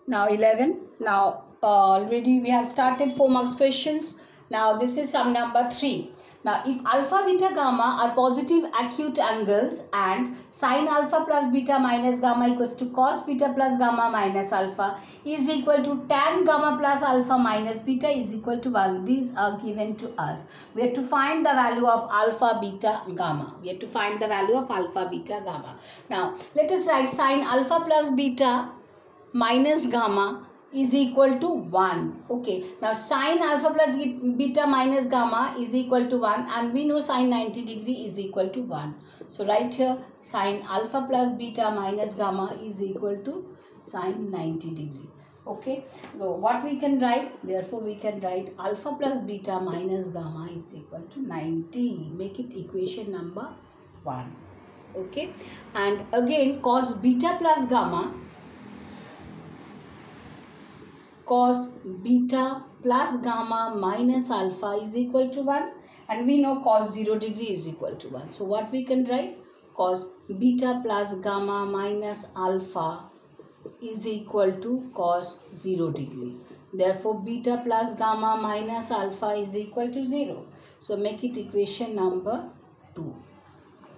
Now 11. Now already we have started 4 marks questions. Now this is sum number 3. Now if alpha, beta, gamma are positive acute angles and sin alpha plus beta minus gamma equals to cos beta plus gamma minus alpha is equal to tan gamma plus alpha minus beta is equal to 1. These are given to us. We have to find the value of alpha, beta, gamma. We have to find the value of alpha, beta, gamma. Now let us write sin alpha plus beta minus gamma is equal to 1. Okay, now sin alpha plus beta minus gamma is equal to 1 and we know sin 90 degree is equal to 1. So right here sin alpha plus beta minus gamma is equal to sin 90 degree. Okay, so what we can write? Therefore we can write alpha plus beta minus gamma is equal to 90. Make it equation number 1. Okay, and again cos beta plus gamma, cos beta plus gamma minus alpha is equal to 1 and we know cos 0 degree is equal to 1. So what we can write? Cos beta plus gamma minus alpha is equal to cos 0 degree. Therefore beta plus gamma minus alpha is equal to 0. So make it equation number 2.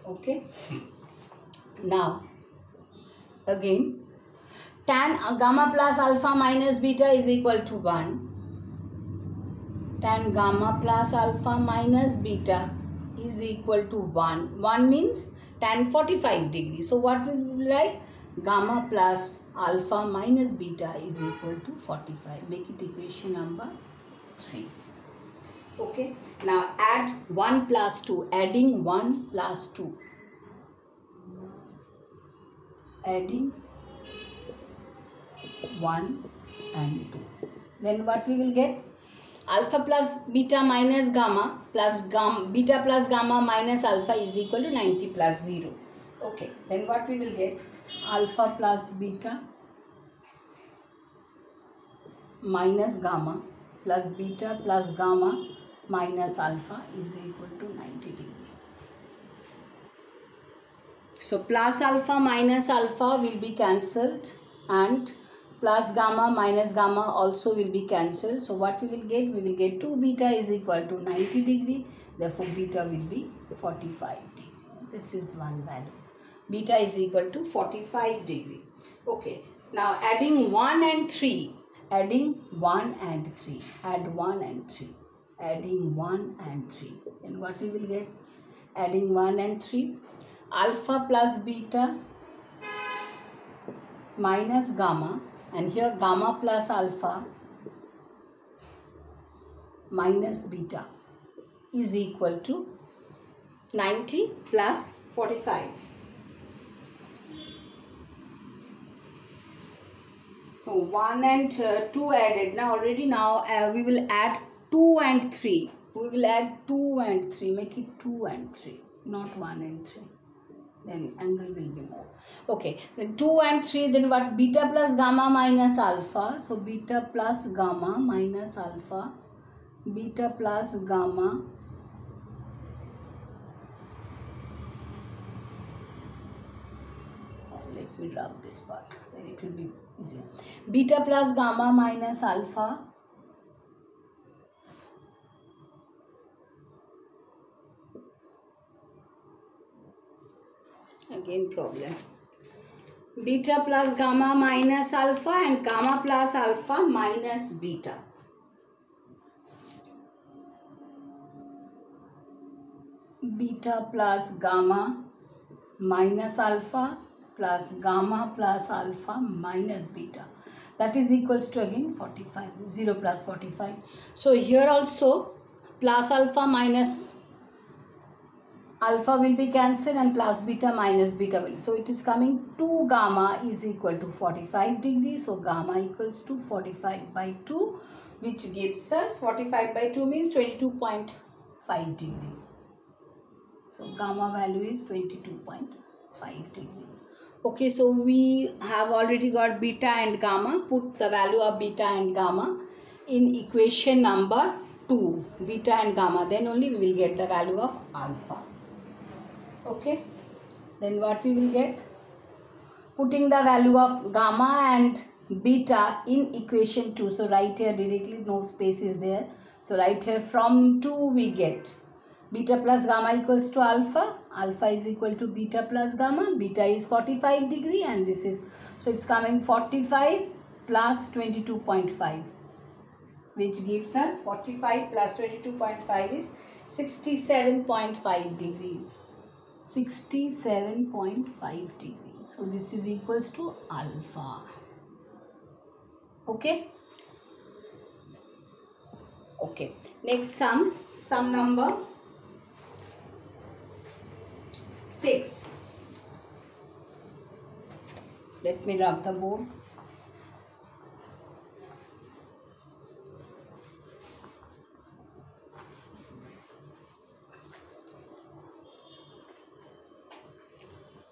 Okay. Now again tan gamma plus alpha minus beta is equal to 1. Tan gamma plus alpha minus beta is equal to 1. 1 means tan 45 degree. So what we will write? Gamma plus alpha minus beta is equal to 45. Make it equation number 3. Okay. Now add 1 plus 2. Adding 1 plus 2. Adding 1 and 2. Then what we will get? Alpha plus beta minus gamma plus beta plus gamma minus alpha is equal to 90 plus 0. Okay. Then what we will get? Alpha plus beta minus gamma plus beta plus gamma minus alpha is equal to 90 degree. So plus alpha minus alpha will be cancelled and plus gamma minus gamma also will be cancelled. So what we will get? We will get 2 beta is equal to 90 degree. Therefore beta will be 45 degree. This is one value. Beta is equal to 45 degree. Okay. Now adding 1 and 3. Adding 1 and 3. Add 1 and 3. Adding 1 and 3. Then what we will get? Adding 1 and 3. Alpha plus beta minus gamma, and here gamma plus alpha minus beta is equal to 90 plus 45. So 1 and 2 added. Now already we will add 2 and 3. We will add 2 and 3. Make it 2 and 3, not 1 and 3. Then angle will be more. Okay, then 2 and 3, then what? Beta plus gamma minus alpha. So beta plus gamma minus alpha. Beta plus gamma let me rub this part, then it will be easier. Beta plus gamma minus alpha again problem. Beta plus gamma minus alpha and gamma plus alpha minus beta. Beta plus gamma minus alpha plus gamma plus alpha minus beta. That is equals to again 45. 0 plus 45. So here also plus alpha minus alpha will be cancelled and plus beta minus beta will be. So it is coming 2 gamma is equal to 45 degrees. So gamma equals to 45 by 2, which gives us 45 by 2 means 22.5 degree. So gamma value is 22.5 degree. Okay, so we have already got beta and gamma. Put the value of beta and gamma in equation number 2. Beta and gamma. Then only we will get the value of alpha. Okay, then what we will get? Putting the value of gamma and beta in equation 2. So right here directly, no space is there. So right here from 2 we get beta plus gamma equals to alpha. Alpha is equal to beta plus gamma. Beta is 45 degree and this is, so it's coming 45 plus 22.5, which gives us 45 plus 22.5 is 67.5 degree. 67.5 degree. So this is equals to alpha. Okay. Okay. Next sum number 6. Let me rub the board.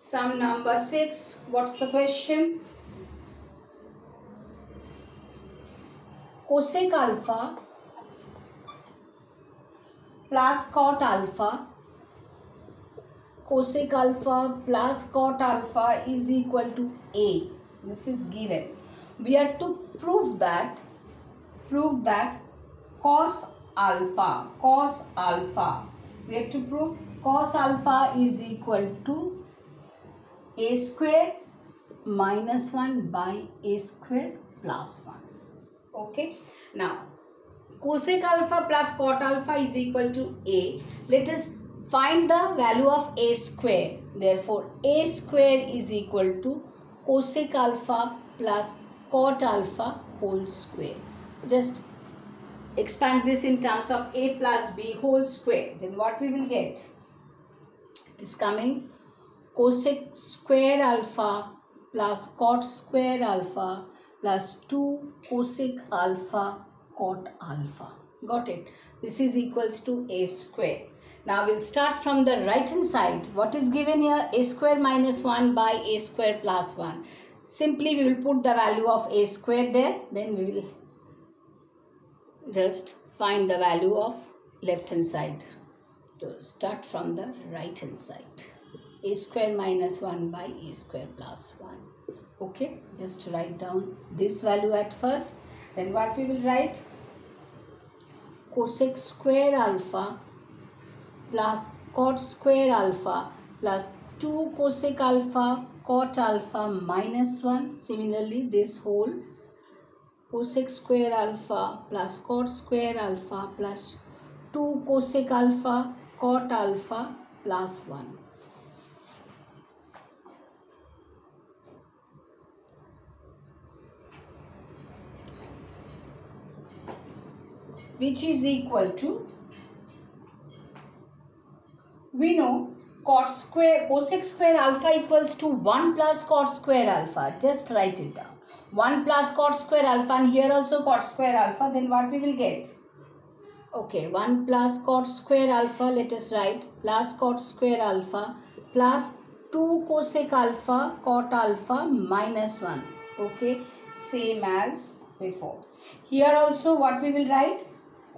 Sum number 6. What's the question? Cosec alpha plus cot alpha. Cosec alpha plus cot alpha is equal to A. This is given. We are to prove that cos alpha. We have to prove cos alpha is equal to A square minus 1 by A square plus 1. Okay. Now, cosec alpha plus cot alpha is equal to A. Let us find the value of A square. Therefore, A square is equal to cosec alpha plus cot alpha whole square. Just expand this in terms of A plus B whole square. Then what we will get? It is coming cosec square alpha plus cot square alpha plus 2 cosec alpha cot alpha. Got it? This is equals to A square. Now we'll start from the right hand side. What is given here? A square minus 1 by A square plus 1. Simply we will put the value of A square there. Then we will just find the value of left hand side. So start from the right hand side. A square minus 1 by A square plus 1. Okay, just write down this value at first. Then what we will write? Cosec square alpha plus cot square alpha plus 2 cosec alpha cot alpha minus 1. Similarly, this whole cosec square alpha plus cot square alpha plus 2 cosec alpha cot alpha plus 1. Which is equal to, we know cosec square alpha equals to 1 plus cot square alpha. Just write it down. 1 plus cot square alpha and here also cot square alpha. Then what we will get? Okay, 1 plus cot square alpha. Let us write plus cot square alpha plus 2 cosec alpha cot alpha minus 1. Okay, same as before. Here also what we will write?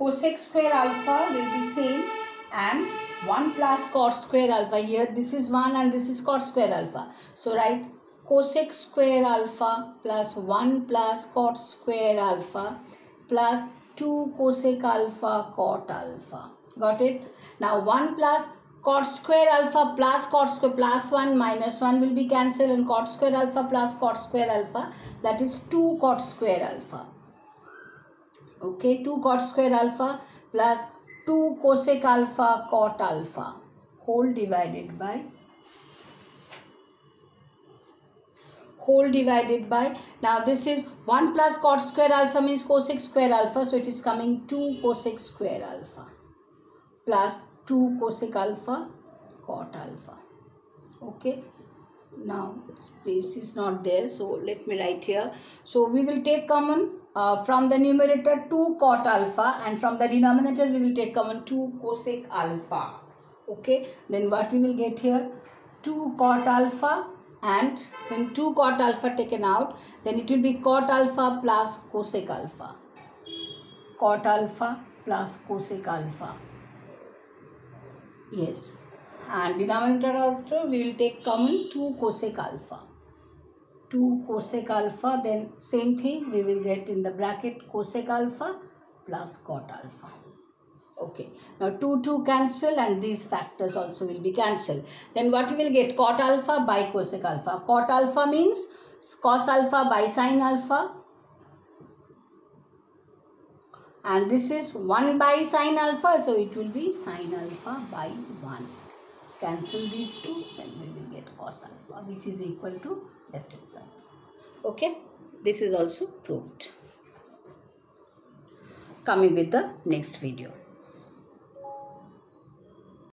Cosec square alpha will be same and 1 plus cot square alpha. Here this is 1 and this is cot square alpha. So write cosec square alpha plus 1 plus cot square alpha plus 2 cosec alpha cot alpha. Got it? Now 1 plus cot square alpha plus cot square plus 1 minus 1 will be cancelled and cot square alpha plus cot square alpha, that is 2 cot square alpha. Okay, 2 cot square alpha plus 2 cosec alpha cot alpha whole divided by now this is 1 plus cot square alpha means cosec square alpha, so it is coming 2 cosec square alpha plus 2 cosec alpha cot alpha. Okay, now space is not there, so let me write here. So we will take common from the numerator 2 cot alpha and from the denominator we will take common 2 cosec alpha. Okay, then what we will get here? 2 cot alpha, and when 2 cot alpha taken out, then it will be cot alpha plus cosec alpha. Cot alpha plus cosec alpha. Yes, and denominator also we will take common 2 cosec alpha. 2 cosec alpha, then same thing we will get in the bracket cosec alpha plus cot alpha. Okay, now 2 cancel and these factors also will be cancelled. Then what we will get? Cot alpha by cosec alpha. Cot alpha means cos alpha by sin alpha. And this is 1 by sin alpha, so it will be sin alpha by 1. Cancel these two, then we will get cos alpha, which is equal to left hand side. Okay, this is also proved. Coming with the next video.